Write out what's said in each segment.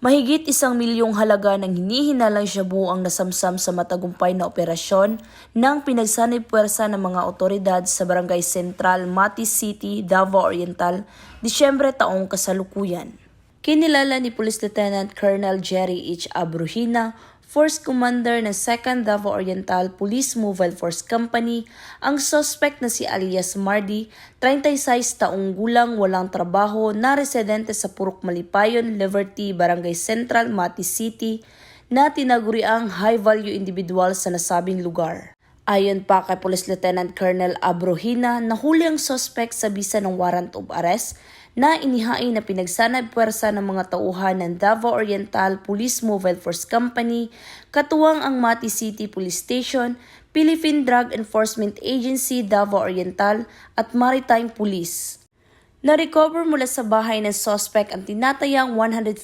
Mahigit 1 milyong halaga ng hinihinalang shabu ang nasamsam sa matagumpay na operasyon ng pinagsanib puwersa ng mga otoridad sa Barangay Central, Mati City, Davao Oriental, Disyembre taong kasalukuyan. Kinilala ni Police Lieutenant Colonel Jerry H. Abruhina, Force Commander ng 2nd Davao Oriental Police Mobile Force Company, ang suspect na si alias Mardy, 36 taong gulang, walang trabaho, na residente sa Purok Malipayon, Liberty, Barangay Central, Mati City, na tinaguriang high-value individual sa nasabing lugar. Ayon pa kay Police Lieutenant Colonel Abruhina, nahuli ang suspect sa bisa ng warrant of arrest na inihain na pinagsanib puwersa ng mga tauhan ng Davao Oriental Police Mobile Force Company, katuwang ang Mati City Police Station, Philippine Drug Enforcement Agency Davao Oriental at Maritime Police. Na-recover mula sa bahay ng suspect ang tinatayang 150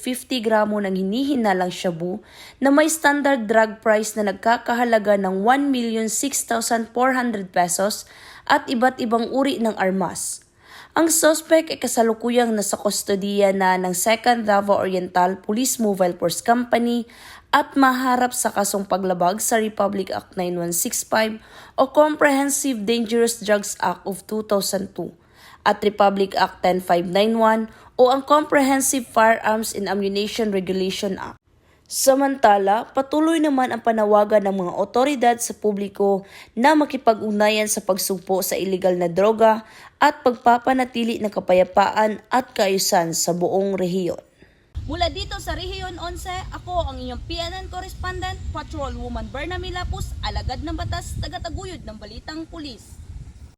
gramo ng hinihinalang shabu na may standard drug price na nagkakahalaga ng 1,006,400 pesos at iba't ibang uri ng armas. Ang suspect ay kasalukuyang nasa kustodiya na ng 2nd Davao Oriental Police Mobile Force Company at maharap sa kasong paglabag sa Republic Act 9165 o Comprehensive Dangerous Drugs Act of 2002 at Republic Act 10591 o ang Comprehensive Firearms and Ammunition Regulation Act. Samantala, patuloy naman ang panawagan ng mga otoridad sa publiko na makipag-ugnayan sa pagsugpo sa iligal na droga at pagpapanatili ng kapayapaan at kaayusan sa buong rehiyon. Mula dito sa Rehiyon 11, ako ang inyong PNN correspondent, Patrolwoman Berna Milapus, alagad ng batas, tagataguyod ng Balitang Pulis.